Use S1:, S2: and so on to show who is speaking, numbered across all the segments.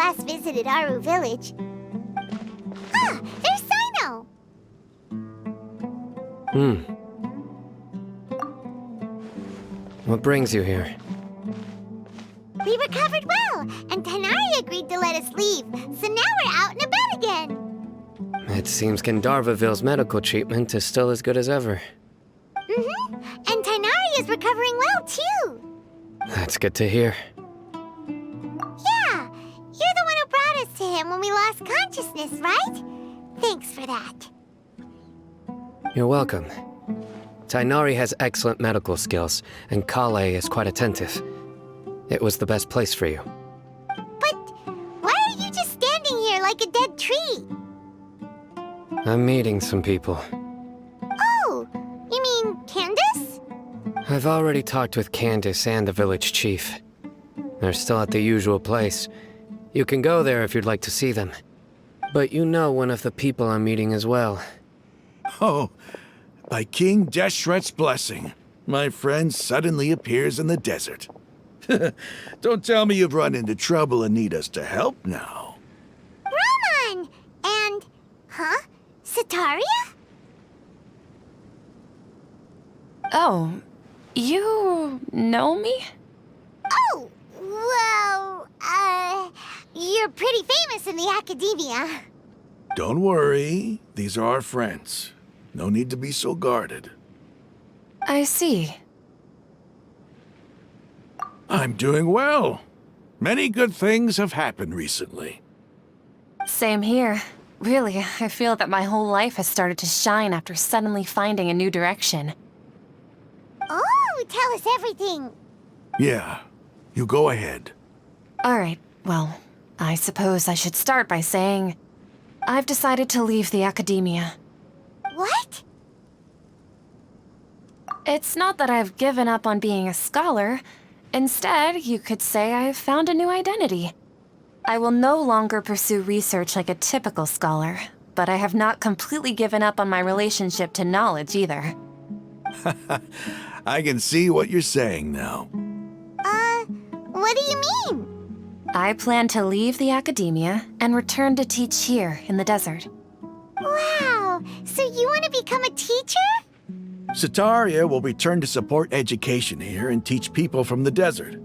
S1: last visited Aru village. Ah, there's Sino!
S2: What brings you here?
S1: We recovered well, and Tanari agreed to let us leave, so now we're out and about again.
S2: It seems Gandharvaville's medical treatment is still as good as ever.
S1: And Tanari is recovering well, too.
S2: That's good to hear.
S1: Yeah, you're the one who brought us to him when we lost consciousness, right? Thanks for that.
S2: You're welcome. Tainari has excellent medical skills, and Kale is quite attentive. It was the best place for you.
S1: But why are you just standing here like a dead tree?
S2: I'm meeting some people.
S1: Oh, you mean Candace?
S2: I've already talked with Candace and the village chief. They're still at the usual place. You can go there if you'd like to see them. But you know one of the people I'm meeting as well.
S3: Oh, by King Deshret's blessing, my friend suddenly appears in the desert. Don't tell me you've run into trouble and need us to help now.
S1: Roman! And... huh? Sataria?
S4: Oh, you know me?
S1: Oh, well, you're pretty famous in the academia.
S3: Don't worry, these are our friends. No need to be so guarded.
S4: I see.
S3: I'm doing well. Many good things have happened recently.
S4: Same here. Really, I feel that my whole life has started to shine after suddenly finding a new direction.
S1: Oh, tell us everything.
S3: Yeah, you go ahead.
S4: Alright, well, I suppose I should start by saying I've decided to leave the academia.
S1: What?
S4: It's not that I've given up on being a scholar. Instead, you could say I've found a new identity. I will no longer pursue research like a typical scholar, but I have not completely given up on my relationship to knowledge either.
S3: I can see what you're saying now.
S1: What do you mean?
S4: I plan to leave the academia and return to teach here in the desert.
S1: Wow, so you want to become a teacher?
S3: Sataria will return to support education here and teach people from the desert.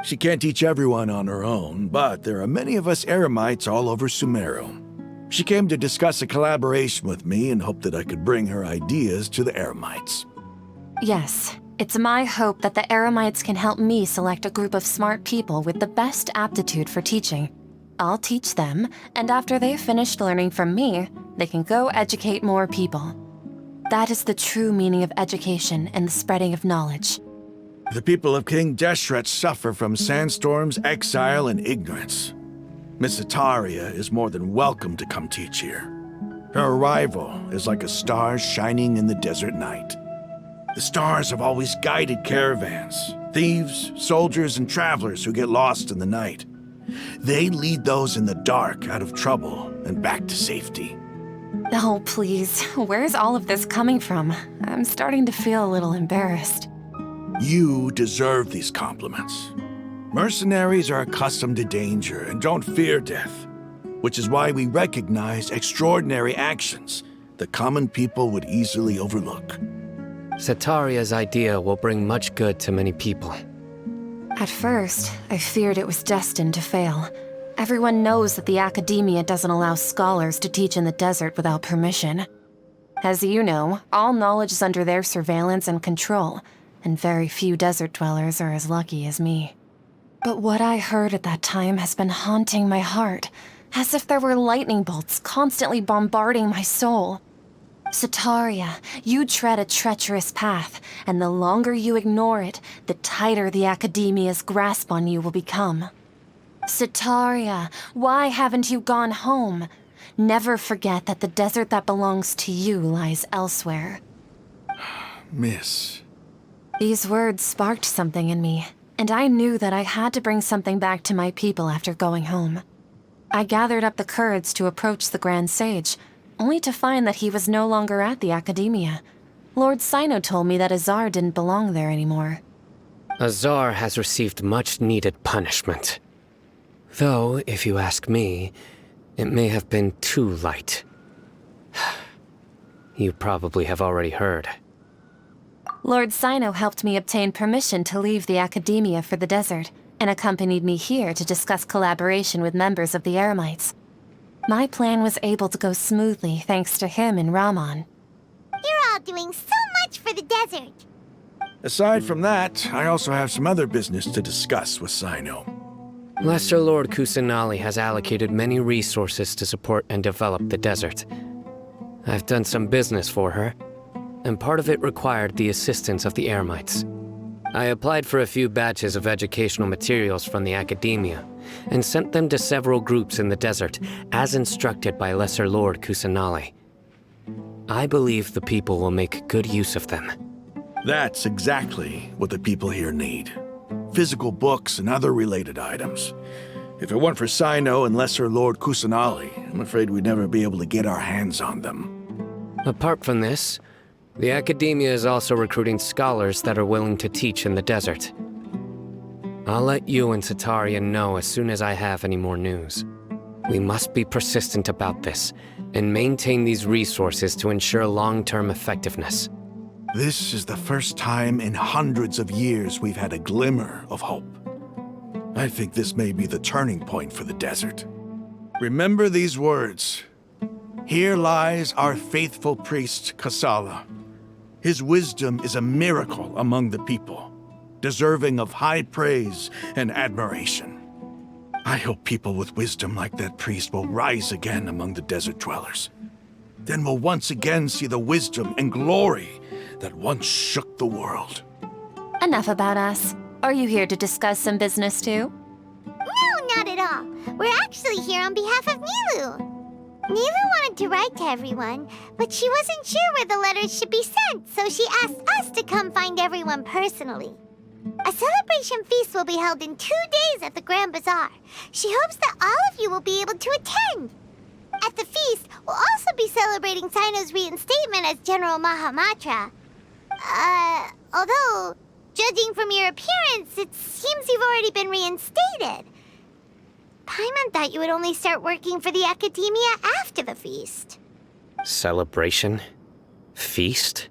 S3: She can't teach everyone on her own, but there are many of us Eremites all over Sumeru. She came to discuss a collaboration with me and hoped that I could bring her ideas to the Eremites.
S4: Yes, it's my hope that the Eremites can help me select a group of smart people with the best aptitude for teaching. I'll teach them, and after they've finished learning from me, they can go educate more people. That is the true meaning of education and the spreading of knowledge.
S3: The people of King Deshret suffer from sandstorms, exile, and ignorance. Miss Sataria is more than welcome to come teach here. Her arrival is like a star shining in the desert night. The stars have always guided caravans, thieves, soldiers, and travelers who get lost in the night. They lead those in the dark out of trouble and back to safety.
S4: Oh, please, where's all of this coming from? I'm starting to feel a little embarrassed.
S3: You deserve these compliments. Mercenaries are accustomed to danger and don't fear death, which is why we recognize extraordinary actions that common people would easily overlook.
S2: Sataria's idea will bring much good to many people.
S4: At first, I feared it was destined to fail. Everyone knows that the academia doesn't allow scholars to teach in the desert without permission. As you know, all knowledge is under their surveillance and control, and very few desert dwellers are as lucky as me. But what I heard at that time has been haunting my heart, as if there were lightning bolts constantly bombarding my soul. Sataria, you tread a treacherous path, and the longer you ignore it, the tighter the academia's grasp on you will become. Sataria, why haven't you gone home? Never forget that the desert that belongs to you lies elsewhere.
S3: Miss.
S4: These words sparked something in me, and I knew that I had to bring something back to my people after going home. I gathered up the courage to approach the Grand Sage, only to find that he was no longer at the academia. Lord Sino told me that Azar didn't belong there anymore.
S2: Azar has received much-needed punishment. Though, if you ask me, it may have been too light. You probably have already heard.
S4: Lord Sino helped me obtain permission to leave the Academia for the desert, and accompanied me here to discuss collaboration with members of the Eremites. My plan was able to go smoothly thanks to him and Rahman.
S1: You're all doing so much for the desert.
S3: Aside from that, I also have some other business to discuss with Sino.
S2: Lesser Lord Kusanali has allocated many resources to support and develop the desert. I've done some business for her, and part of it required the assistance of the Eremites. I applied for a few batches of educational materials from the Academia, and sent them to several groups in the desert, as instructed by Lesser Lord Kusanali. I believe the people will make good use of them.
S3: That's exactly what the people here need. Physical books and other related items. If it weren't for Sino and Lesser Lord Kusanali, I'm afraid we'd never be able to get our hands on them.
S2: Apart from this, the Academia is also recruiting scholars that are willing to teach in the desert. I'll let you and Satarian know as soon as I have any more news. We must be persistent about this, and maintain these resources to ensure long-term effectiveness.
S3: This is the first time in hundreds of years we've had a glimmer of hope. I think this may be the turning point for the desert. Remember these words. Here lies our faithful priest, Kasala. His wisdom is a miracle among the people, deserving of high praise and admiration. I hope people with wisdom like that priest will rise again among the desert dwellers. Then we'll once again see the wisdom and glory that once shook the world.
S4: Enough about us. Are you here to discuss some business too?
S1: No, not at all. We're actually here on behalf of Nilou. Nilou wanted to write to everyone, but she wasn't sure where the letters should be sent, so she asked us to come find everyone personally. A celebration feast will be held in 2 days at the Grand Bazaar. She hopes that all of you will be able to attend. At the feast, we'll also be celebrating Sino's reinstatement as General Mahamatra. Although, judging from your appearance, it seems you've already been reinstated. Paimon thought you would only start working for the Academia after the feast.
S2: Celebration? Feast?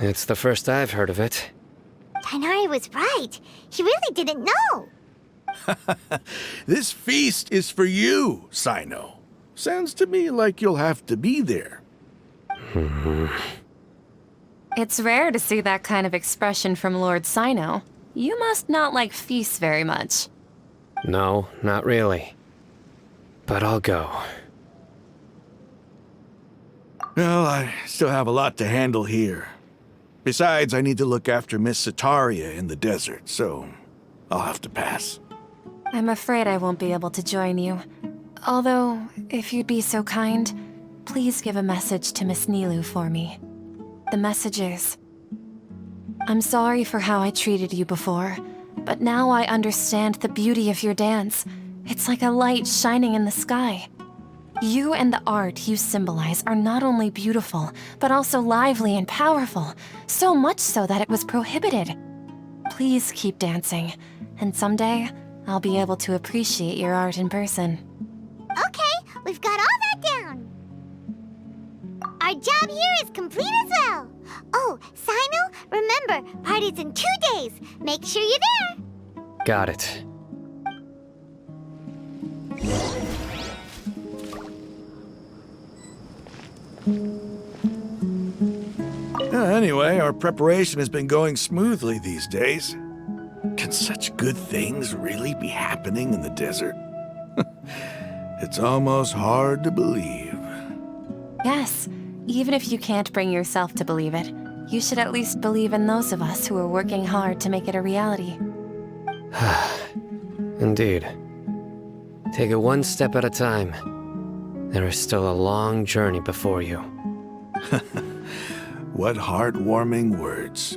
S2: It's the first I've heard of it.
S1: Tighnari was right. He really didn't know.
S3: This feast is for you, Sino. Sounds to me like you'll have to be there.
S4: It's rare to see that kind of expression from Lord Sino. You must not like feasts very much.
S2: No, not really. But I'll go.
S3: Well, I still have a lot to handle here. Besides, I need to look after Miss Sataria in the desert, so I'll have to pass.
S4: I'm afraid I won't be able to join you. Although, if you'd be so kind, please give a message to Miss Nilou for me. The message is, I'm sorry for how I treated you before, but now I understand the beauty of your dance. It's like a light shining in the sky. You and the art you symbolize are not only beautiful, but also lively and powerful, so much so that it was prohibited. Please keep dancing, and someday, I'll be able to appreciate your art in person.
S1: Okay, we've got all that down. Our job here is complete as well. Oh, Sino, remember, party's in 2 days. Make sure you're there.
S2: Got it.
S3: Anyway, our preparation has been going smoothly these days. Can such good things really be happening in the desert? It's almost hard to believe.
S4: Yes, even if you can't bring yourself to believe it, you should at least believe in those of us who are working hard to make it a reality.
S2: Indeed. Take it one step at a time. There is still a long journey before you.
S3: What heartwarming words.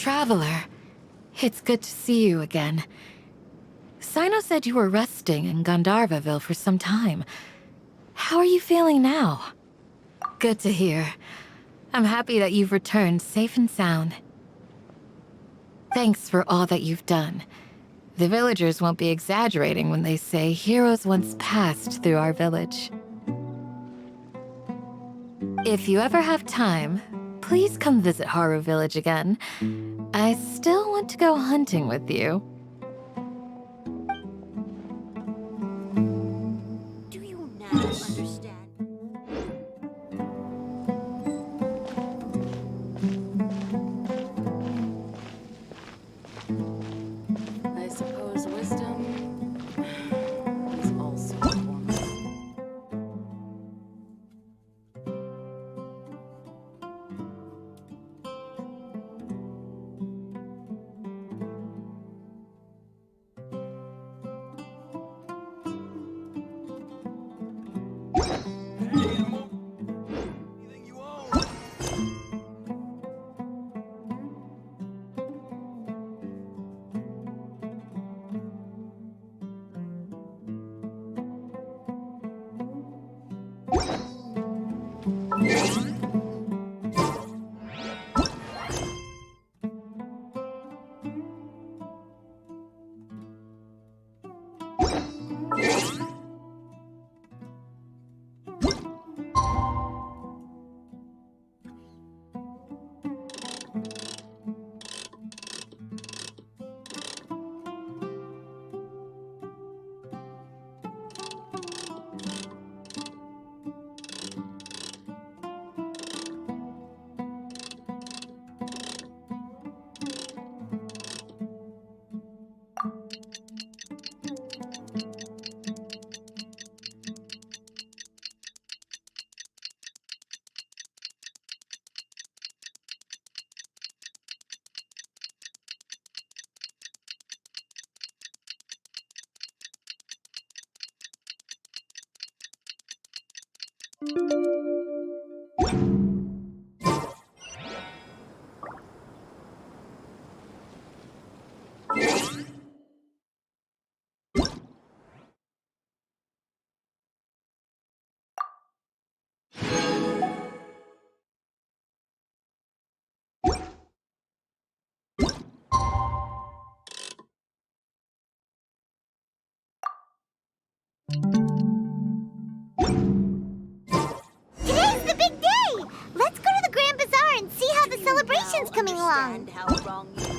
S5: Traveler, it's good to see you again. Sino said you were resting in Gandharvaville for some time. How are you feeling now? Good to hear. I'm happy that you've returned safe and sound. Thanks for all that you've done. The villagers won't be exaggerating when they say heroes once passed through our village. If you ever have time, please come visit Haru Village again. I still want to go hunting with you.
S6: Do you now understand?
S7: I suppose wisdom is also a form of...
S1: Today's the big day! Let's go to the Grand Bazaar and see how the celebration's coming along.
S6: Understand how wrong you were?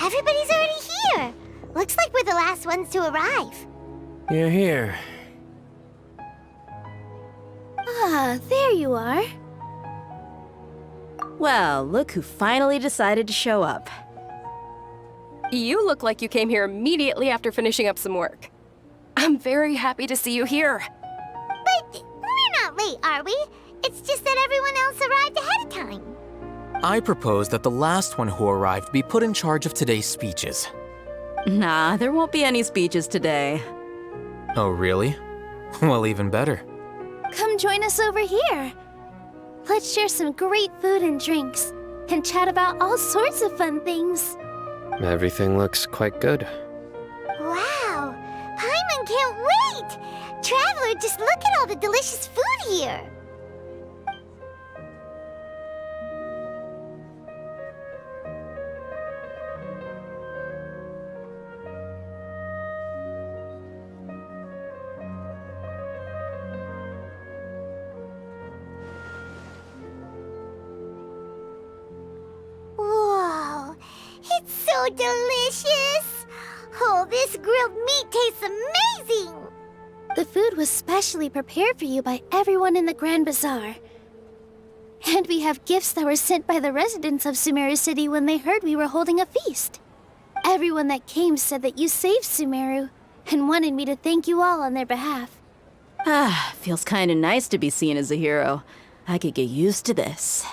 S1: Everybody's already here. Looks like we're the last ones to arrive.
S2: You're here.
S8: Ah, there you are. Well, look who finally decided to show up.
S7: You look like you came here immediately after finishing up some work. I'm very happy to see you here.
S1: But we're not late, are we? It's just that everyone else arrived ahead of time.
S9: I propose that the last one who arrived be put in charge of today's speeches.
S8: Nah, there won't be any speeches today.
S9: Oh, really? Well, even better.
S8: Come join us over here. Let's share some great food and drinks, and chat about all sorts of fun things.
S2: Everything looks quite good.
S1: Wow! Paimon can't wait! Traveler, just look at all the delicious food here. Whoa, it's so delicious! Oh, this grilled meat tastes amazing!
S8: The food was specially prepared for you by everyone in the Grand Bazaar. And we have gifts that were sent by the residents of Sumeru City when they heard we were holding a feast. Everyone that came said that you saved Sumeru and wanted me to thank you all on their behalf.
S6: Feels kinda nice to be seen as a hero. I could get used to this.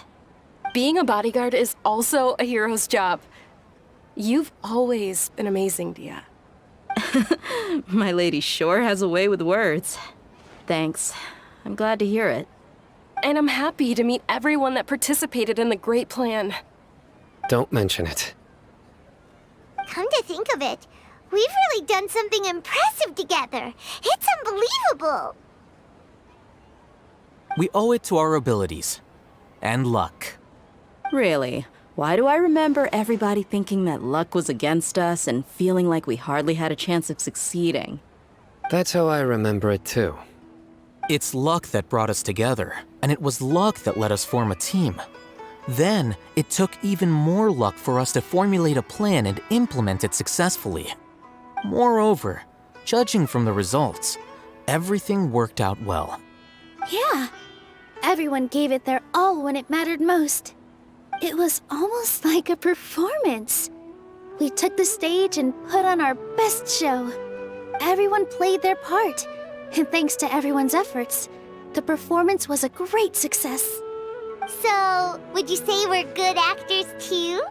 S7: Being a bodyguard is also a hero's job. You've always been amazing, Dia.
S6: My lady sure has a way with words. Thanks. I'm glad to hear it.
S7: And I'm happy to meet everyone that participated in the great plan.
S2: Don't mention it.
S1: Come to think of it, we've really done something impressive together. It's unbelievable.
S9: We owe it to our abilities. And luck.
S6: Really? Why do I remember everybody thinking that luck was against us and feeling like we hardly had a chance of succeeding?
S2: That's how I remember it too.
S9: It's luck that brought us together, and it was luck that let us form a team. Then, it took even more luck for us to formulate a plan and implement it successfully. Moreover, judging from the results, everything worked out well.
S8: Yeah, everyone gave it their all when it mattered most. It was almost like a performance. We took the stage and put on our best show. Everyone played their part, and thanks to everyone's efforts, the performance was a great success.
S1: So, would you say we're good actors too?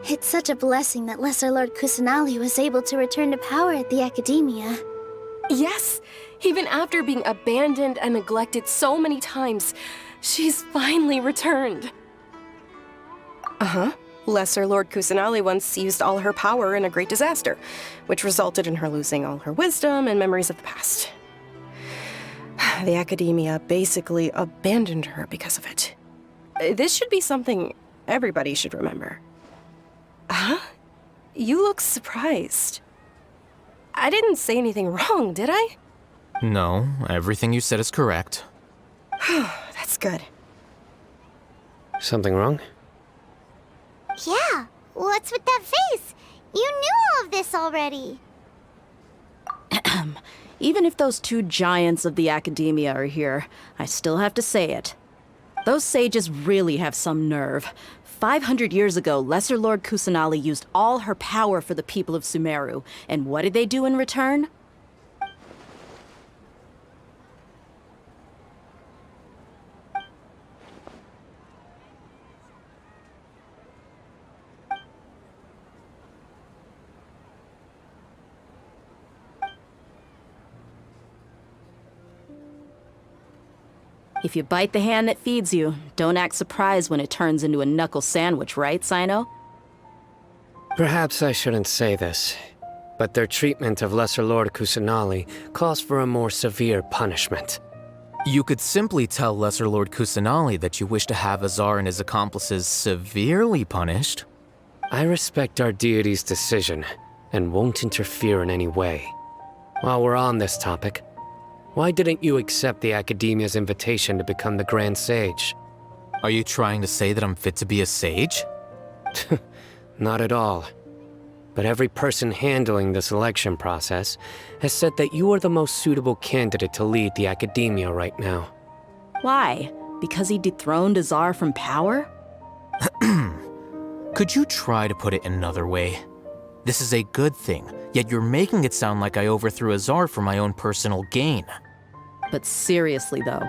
S8: It's such a blessing that Lesser Lord Kusanali was able to return to power at the Academia.
S7: Yes, even after being abandoned and neglected so many times, she's finally returned. Uh-huh. Lesser Lord Kusanali once used all her power in a great disaster, which resulted in her losing all her wisdom and memories of the past. The Academia basically abandoned her because of it. This should be something everybody should remember. Huh? You look surprised. I didn't say anything wrong, did I?
S9: No, everything you said is correct.
S7: That's good.
S2: Something wrong?
S1: Yeah, what's with that face? You knew all of this already.
S6: Even if those two giants of the Academia are here, I still have to say it. Those sages really have some nerve. 500 years ago, Lesser Lord Kusanali used all her power for the people of Sumeru, and what did they do in return? If you bite the hand that feeds you, don't act surprised when it turns into a knuckle sandwich, right, Sino?
S2: Perhaps I shouldn't say this, but their treatment of Lesser Lord Kusanali calls for a more severe punishment.
S9: You could simply tell Lesser Lord Kusanali that you wish to have Azar and his accomplices severely punished.
S2: I respect our deity's decision, and won't interfere in any way. While we're on this topic, why didn't you accept the Academia's invitation to become the Grand Sage?
S9: Are you trying to say that I'm fit to be a sage?
S2: Not at all. But every person handling the selection process has said that you are the most suitable candidate to lead the Academia right now.
S6: Why? Because he dethroned Azar from power?
S9: Could you try to put it another way? This is a good thing, yet you're making it sound like I overthrew Azar for my own personal gain.
S6: But seriously, though,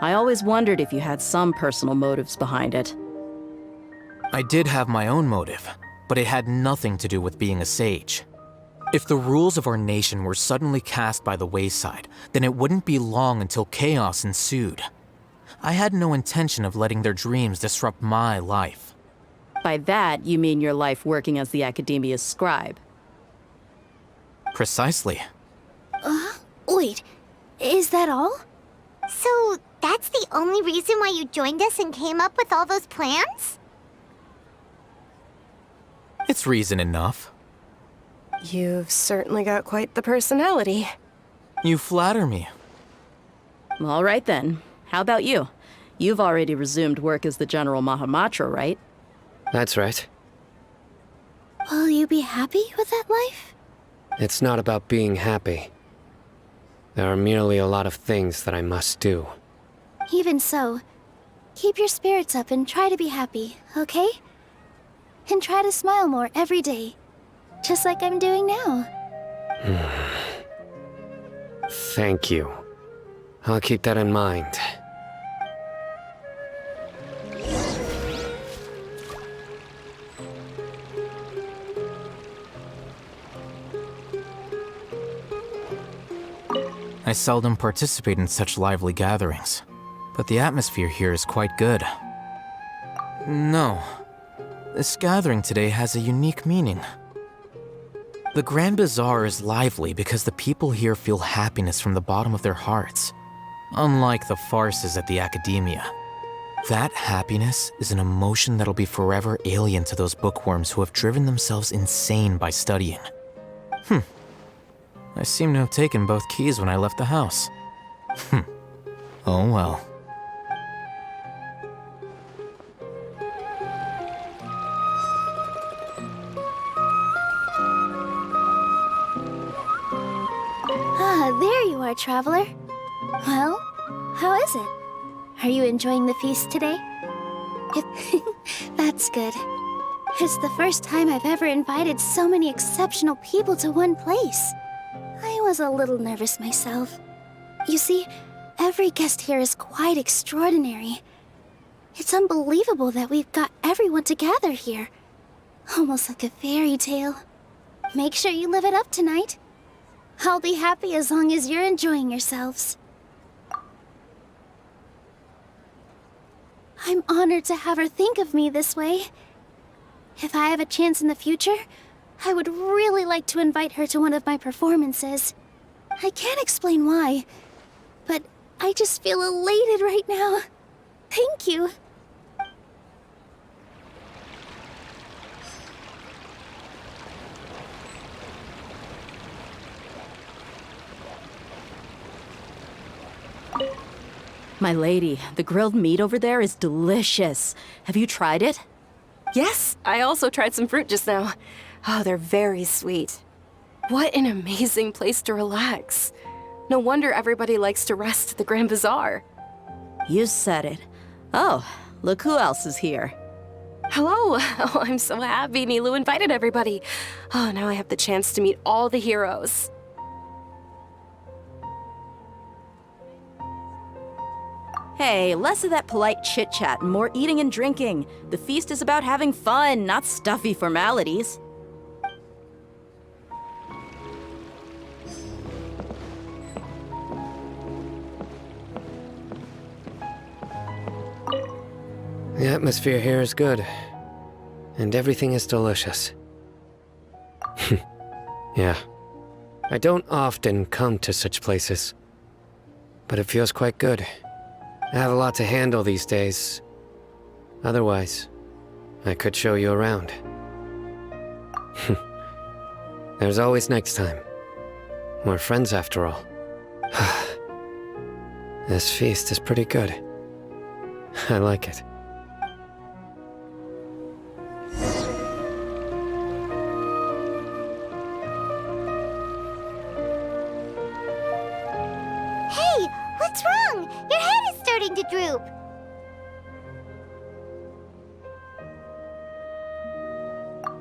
S6: I always wondered if you had some personal motives behind it.
S9: I did have my own motive, but it had nothing to do with being a sage. If the rules of our nation were suddenly cast by the wayside, then it wouldn't be long until chaos ensued. I had no intention of letting their dreams disrupt my life.
S6: By that, you mean your life working as the Academia's scribe.
S9: Precisely.
S8: Huh? Wait, is that all?
S1: So, that's the only reason why you joined us and came up with all those plans?
S9: It's reason enough.
S7: You've certainly got quite the personality.
S9: You flatter me.
S6: All right then. How about you? You've already resumed work as the General Mahamatra, right?
S2: That's right.
S8: Will you be happy with that life?
S2: It's not about being happy. There are merely a lot of things that I must do.
S8: Even so, keep your spirits up and try to be happy, okay? And try to smile more every day, just like I'm doing now.
S2: Thank you. I'll keep that in mind.
S9: I seldom participate in such lively gatherings, but the atmosphere here is quite good. No, this gathering today has a unique meaning. The Grand Bazaar is lively because the people here feel happiness from the bottom of their hearts, unlike the farces at the Academia. That happiness is an emotion that'll be forever alien to those bookworms who have driven themselves insane by studying. I seem to have taken both keys when I left the house. Oh well.
S8: Ah, there you are, traveler. Well, how is it? Are you enjoying the feast today? That's good. It's the first time I've ever invited so many exceptional people to one place. I was a little nervous myself. You see, every guest here is quite extraordinary. It's unbelievable that we've got everyone together here. Almost like a fairy tale. Make sure you live it up tonight. I'll be happy as long as you're enjoying yourselves. I'm honored to have her think of me this way. If I have a chance in the future, I would really like to invite her to one of my performances. I can't explain why, but I just feel elated right now. Thank you.
S6: My lady, the grilled meat over there is delicious. Have you tried it?
S7: Yes, I also tried some fruit just now. Oh, they're very sweet. What an amazing place to relax. No wonder everybody likes to rest at the Grand Bazaar.
S6: You said it. Oh, look who else is here.
S7: Hello! Oh, I'm so happy Nilou invited everybody. Oh, now I have the chance to meet all the heroes.
S6: Hey, less of that polite chit-chat and more eating and drinking. The feast is about having fun, not stuffy formalities.
S2: The atmosphere here is good, and everything is delicious. Yeah. I don't often come to such places, but it feels quite good. I have a lot to handle these days. Otherwise, I could show you around. There's always next time. We're friends after all. This feast is pretty good. I like it.
S1: Hey, what's wrong? Your head is starting to droop.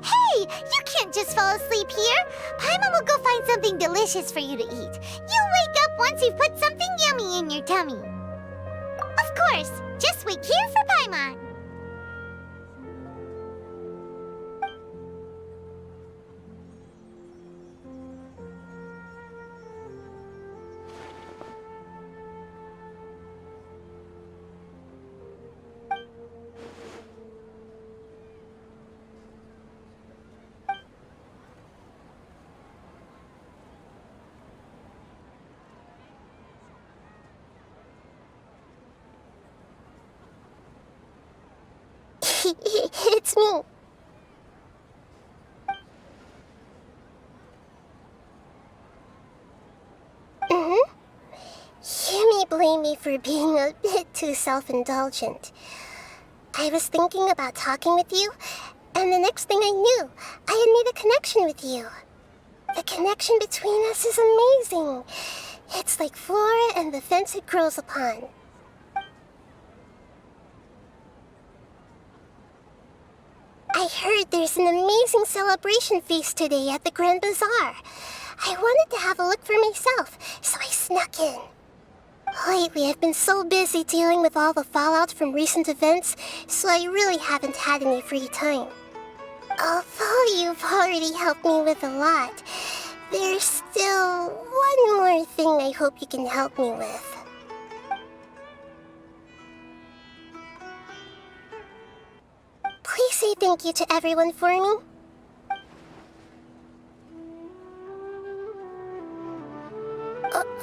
S1: Hey, you can't just fall asleep here. Paimon will go find something delicious for you to eat. You'll wake up once you've put something yummy in your tummy. Of course, just wait here for Paimon.
S10: It's me. You may blame me for being a bit too self-indulgent. I was thinking about talking with you, and the next thing I knew, I had made a connection with you. The connection between us is amazing. It's like flora and the fence it grows upon. I heard there's an amazing celebration feast today at the Grand Bazaar. I wanted to have a look for myself, so I snuck in. Lately, I've been so busy dealing with all the fallout from recent events, so I really haven't had any free time. Although you've already helped me with a lot, there's still one more thing I hope you can help me with. Please say thank you to everyone for me.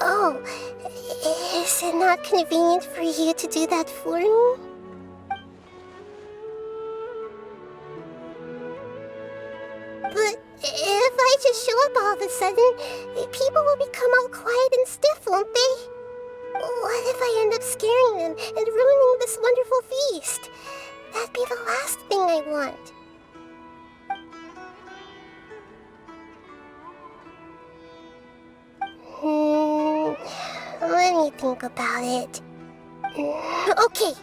S10: Oh, is it not convenient for you to do that for me? But if I just show up all of a sudden, people will become all quiet and stiff, won't they? What if I end up scaring them and ruining this wonderful feast? That'd be the last thing I want. Let me think about it. Okay.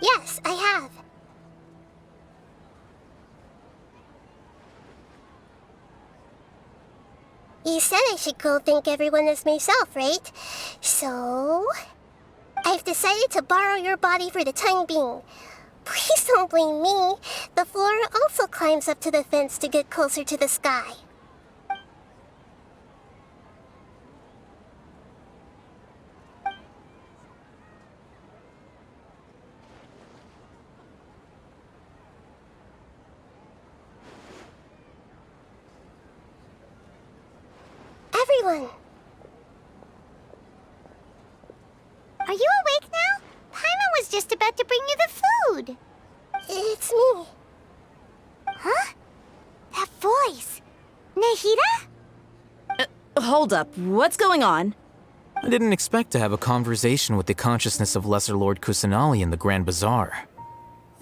S10: Yes, I have. You said I should go thank everyone as myself, right? So, I've decided to borrow your body for the time being. Please don't blame me. The flora also climbs up to the fence to get closer to the sky. Everyone!
S1: Are you awake now? Paimon was just about to bring you the food.
S10: It's me.
S1: Huh? That voice. Nahida?
S6: Hold up, what's going on?
S9: I didn't expect to have a conversation with the consciousness of Lesser Lord Kusanali in the Grand Bazaar.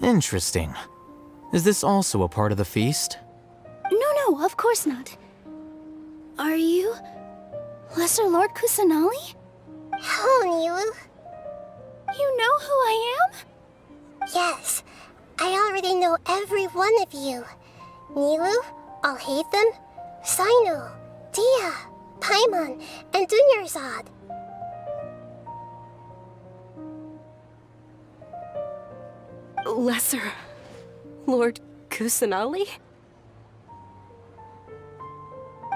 S9: Interesting. Is this also a part of the feast?
S8: No, of course not. Are you Lesser Lord Kusanali?
S10: Hello, Nilou.
S8: You know who I am?
S10: Yes, I already know every one of you. Nilou, Alhaitham, Sino, Dia, Paimon, and Dunyarzad.
S7: Lesser Lord Kusanali?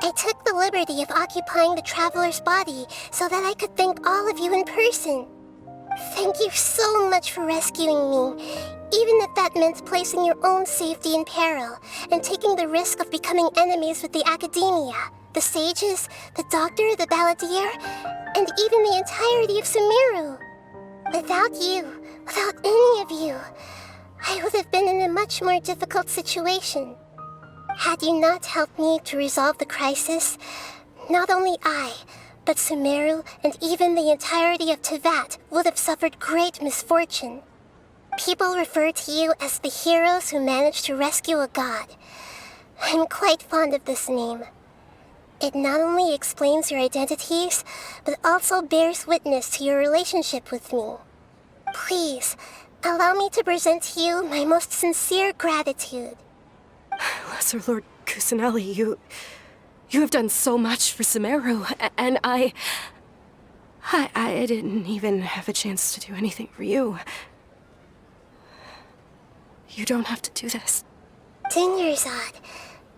S10: I took the liberty of occupying the Traveler's body so that I could thank all of you in person. Thank you so much for rescuing me, even if that meant placing your own safety in peril and taking the risk of becoming enemies with the Academia, the sages, the doctor, the balladeer, and even the entirety of Sumeru. Without you, without any of you, I would have been in a much more difficult situation. Had you not helped me to resolve the crisis, not only I, but Sumeru and even the entirety of Teyvat would have suffered great misfortune. People refer to you as the heroes who managed to rescue a god. I'm quite fond of this name. It not only explains your identities, but also bears witness to your relationship with me. Please, allow me to present to you my most sincere gratitude.
S7: Lesser Lord Kusanali, you have done so much for Sumeru, and I didn't even have a chance to do anything for you. You don't have to do this.
S10: Dunyarzad,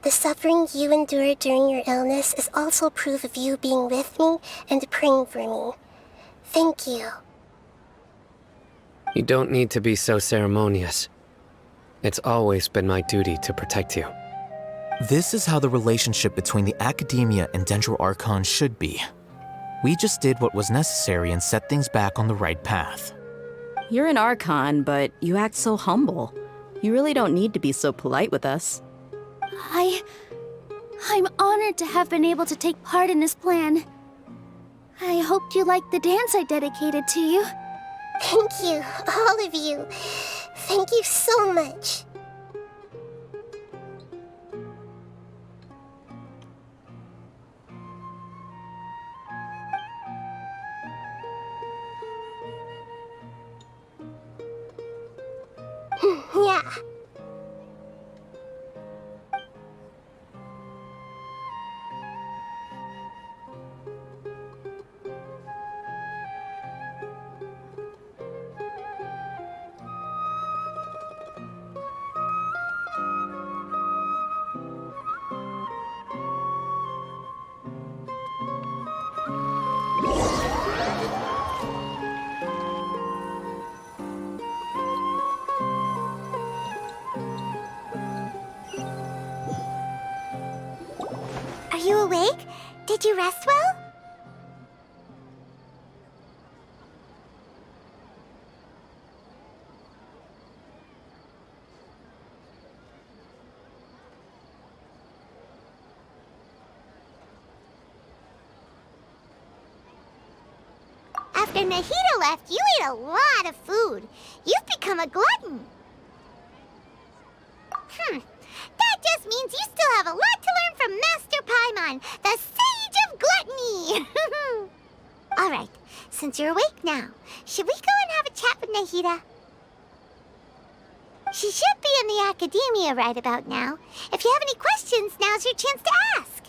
S10: the suffering you endured during your illness is also proof of you being with me and praying for me. Thank you.
S2: You don't need to be so ceremonious. It's always been my duty to protect you.
S9: This is how the relationship between the Academia and Dendro Archon should be. We just did what was necessary and set things back on the right path.
S6: You're an Archon, but you act so humble. You really don't need to be so polite with us.
S8: I'm honored to have been able to take part in this plan. I hoped you liked the dance I dedicated to you.
S10: Thank you, all of you. Thank you so much. Yeah.
S1: Are you awake? Did you rest well? After Nahida left, you ate a lot of food. You've become a glutton. That just means you still have a lot to learn from Master Paimon, the Sage of Gluttony! Alright, since you're awake now, should we go and have a chat with Nahida? She should be in the academia right about now. If you have any questions, now's your chance to ask.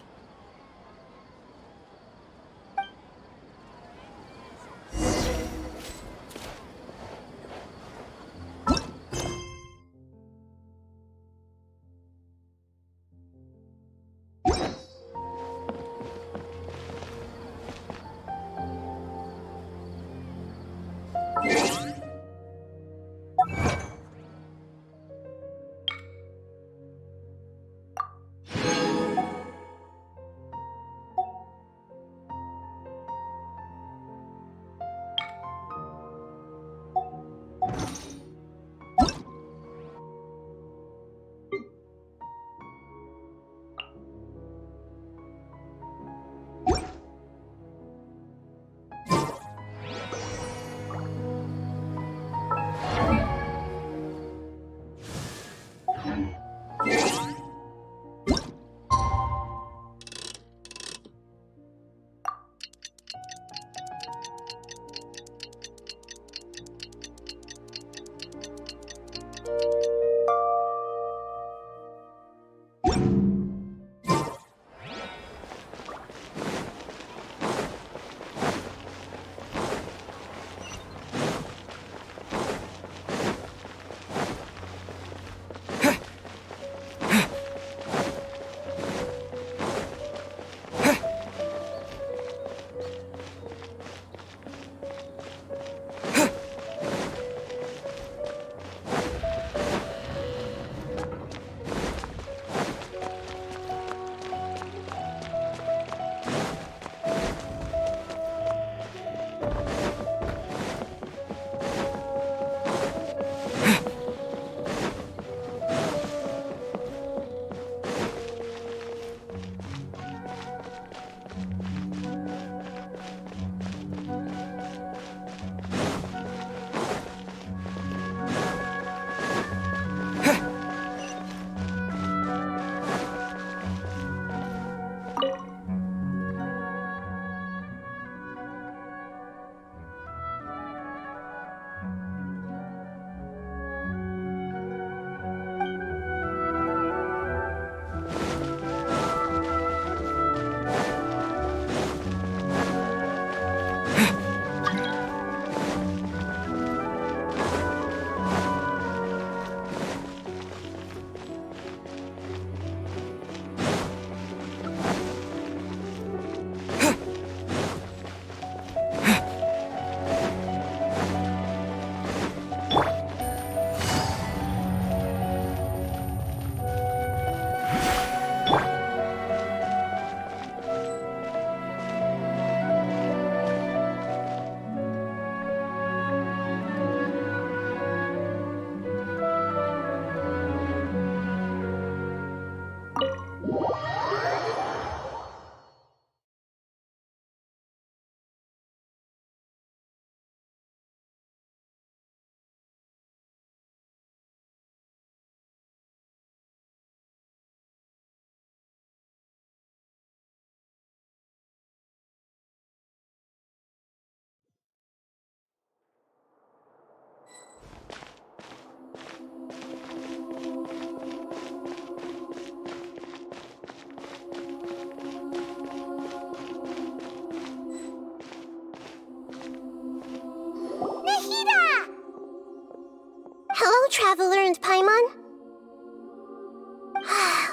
S10: Traveler and Paimon.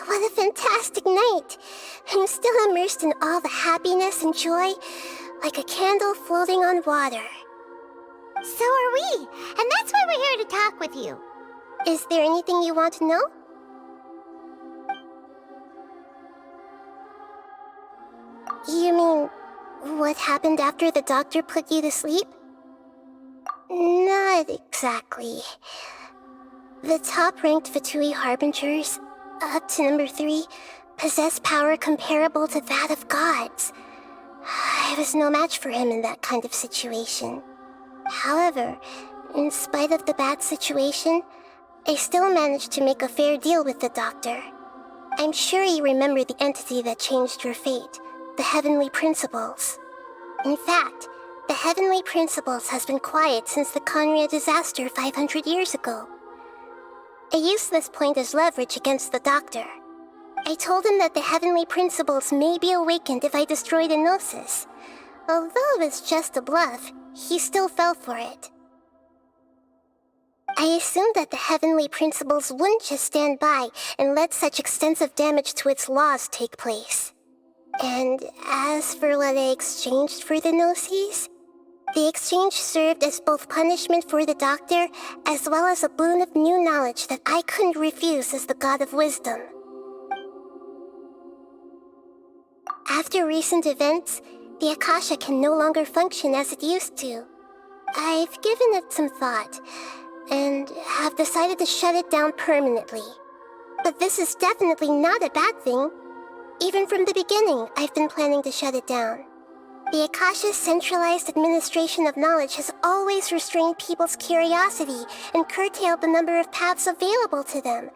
S10: What a fantastic night. I'm still immersed in all the happiness and joy, like a candle floating on water.
S1: So are we, and that's why we're here to talk with you.
S10: Is there anything you want to know? You mean, what happened after the doctor put you to sleep? Not exactly. The top-ranked Fatui Harbingers, up to number 3, possess power comparable to that of gods. I was no match for him in that kind of situation. However, in spite of the bad situation, I still managed to make a fair deal with the doctor. I'm sure you remember the entity that changed your fate, the Heavenly Principles. In fact, the Heavenly Principles has been quiet since the Conria disaster 500 years ago. I used this point as leverage against the doctor. I told him that the Heavenly Principles may be awakened if I destroy the Gnosis. Although it was just a bluff, he still fell for it. I assumed that the Heavenly Principles wouldn't just stand by and let such extensive damage to its laws take place. And as for what I exchanged for the Gnosis, the exchange served as both punishment for the doctor as well as a boon of new knowledge that I couldn't refuse as the God of Wisdom. After recent events, the Akasha can no longer function as it used to. I've given it some thought, and have decided to shut it down permanently. But this is definitely not a bad thing. Even from the beginning, I've been planning to shut it down. The Akasha's centralized administration of knowledge has always restrained people's curiosity and curtailed the number of paths available to them.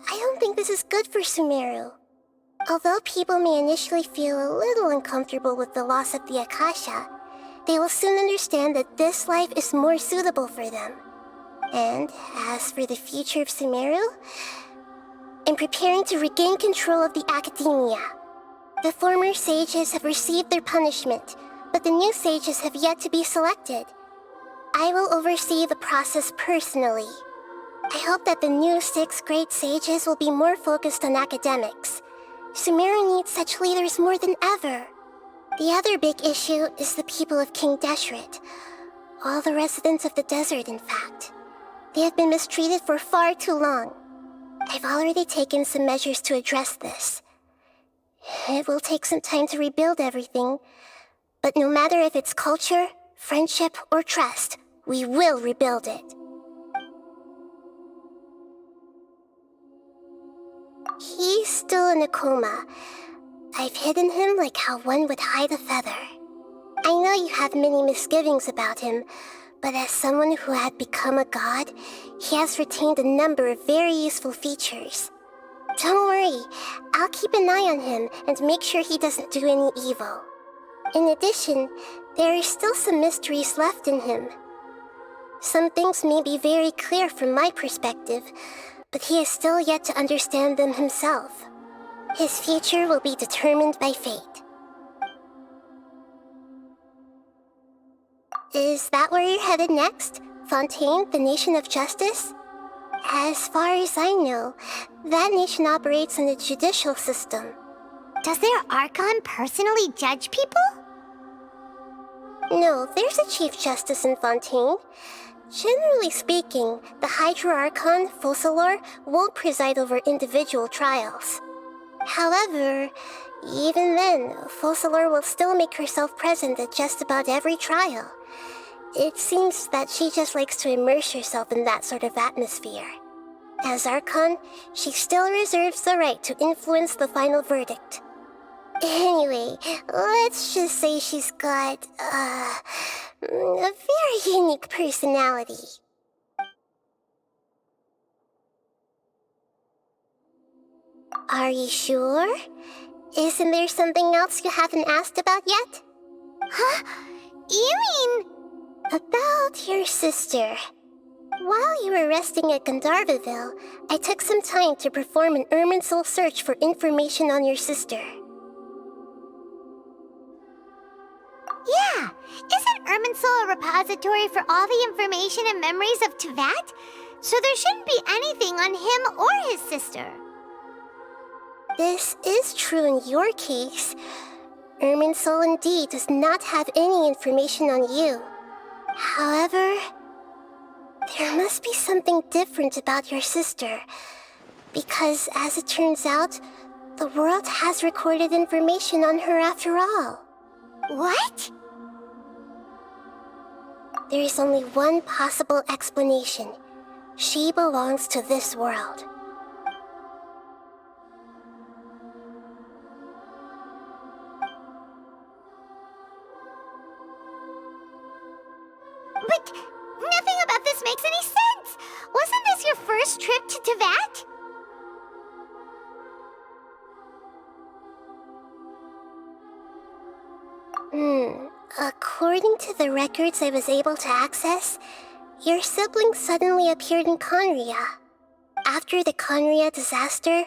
S10: I don't think this is good for Sumeru. Although people may initially feel a little uncomfortable with the loss of the Akasha, they will soon understand that this life is more suitable for them. And as for the future of Sumeru, I'm preparing to regain control of the academia. The former sages have received their punishment, but the new sages have yet to be selected. I will oversee the process personally. I hope that the new 6 great sages will be more focused on academics. Sumeru needs such leaders more than ever. The other big issue is the people of King Deshret. All the residents of the desert, in fact. They have been mistreated for far too long. I've already taken some measures to address this. It will take some time to rebuild everything, but no matter if it's culture, friendship, or trust, we will rebuild it. He's still in a coma. I've hidden him like how one would hide a feather. I know you have many misgivings about him, but as someone who had become a god, he has retained a number of very useful features. Don't worry, I'll keep an eye on him and make sure he doesn't do any evil. In addition, there are still some mysteries left in him. Some things may be very clear from my perspective, but he is still yet to understand them himself. His future will be determined by fate. Is that where you're headed next? Fontaine, the Nation of Justice? As far as I know, that nation operates in a judicial system.
S1: Does their Archon personally judge people?
S10: No, there's a Chief Justice in Fontaine. Generally speaking, the Hydra Archon, Focalor, won't preside over individual trials. However, even then, Focalor will still make herself present at just about every trial. It seems that she just likes to immerse herself in that sort of atmosphere. As Archon, she still reserves the right to influence the final verdict. Anyway, let's just say she's got, a very unique personality. Are you sure? Isn't there something else you haven't asked about yet?
S1: Huh? You mean...
S10: About your sister. While you were resting at Gandharvaville, I took some time to perform an Irminsul search for information on your sister.
S1: Yeah, isn't Irminsul a repository for all the information and memories of Teyvat? so there shouldn't be anything on him or his sister.
S10: This is true in your case. Irminsul indeed does not have any information on you. However, there must be something different about your sister. Because, as it turns out, the world has recorded information on her after all.
S1: What?
S10: There is only one possible explanation. She belongs to this world.
S1: But nothing about this makes any sense! Wasn't this your first trip to Teyvat?
S10: According to the records I was able to access, your sibling suddenly appeared in Conria. After the Conria disaster,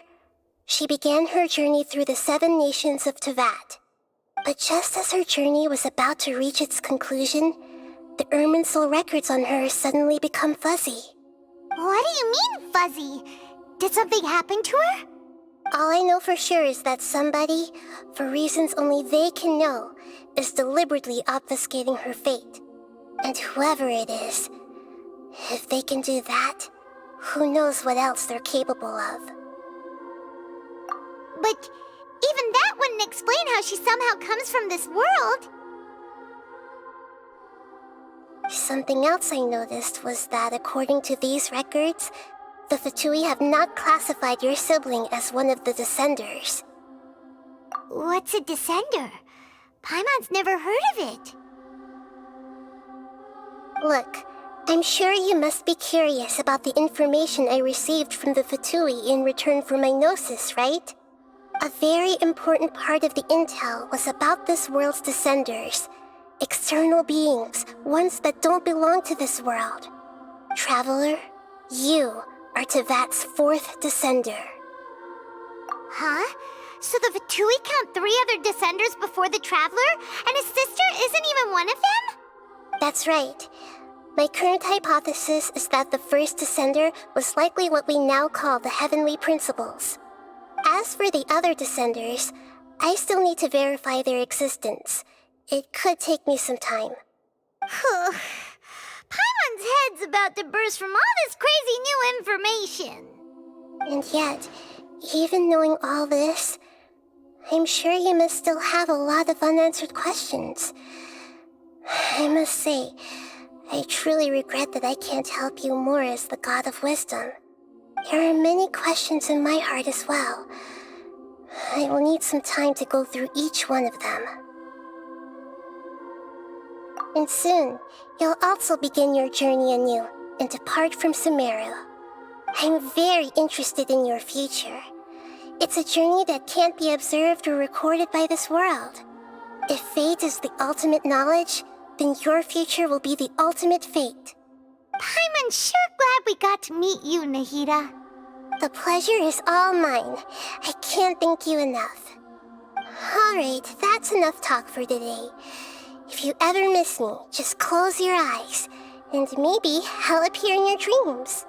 S10: she began her journey through the 7 nations of Teyvat. But just as her journey was about to reach its conclusion, the Irminsul records on her suddenly become fuzzy.
S1: What do you mean, fuzzy? Did something happen to her?
S10: All I know for sure is that somebody, for reasons only they can know, is deliberately obfuscating her fate. And whoever it is, if they can do that, who knows what else they're capable of.
S1: But even that wouldn't explain how she somehow comes from this world.
S10: Something else I noticed was that according to these records, the Fatui have not classified your sibling as one of the Descenders.
S1: What's a Descender? Paimon's never heard of it.
S10: Look, I'm sure you must be curious about the information I received from the Fatui in return for my gnosis, right? A very important part of the intel was about this world's Descenders. External beings, ones that don't belong to this world. Traveler, you are Teyvat's 4th Descender.
S1: Huh? So the Fatui count 3 other Descenders before the Traveler, and his sister isn't even one of them?
S10: That's right. My current hypothesis is that the first Descender was likely what we now call the Heavenly Principles. As for the other Descenders, I still need to verify their existence. It could take me some time.
S1: Paimon's head's about to burst from all this crazy new information.
S10: And yet, even knowing all this, I'm sure you must still have a lot of unanswered questions. I must say, I truly regret that I can't help you more as the God of Wisdom. There are many questions in my heart as well. I will need some time to go through each one of them. And soon, you'll also begin your journey anew and depart from Sumeru. I'm very interested in your future. It's a journey that can't be observed or recorded by this world. If fate is the ultimate knowledge, then your future will be the ultimate fate.
S1: Paimon's sure glad we got to meet you, Nahida.
S10: The pleasure is all mine. I can't thank you enough. Alright, that's enough talk for today. If you ever miss me, just close your eyes, and maybe I'll appear in your dreams.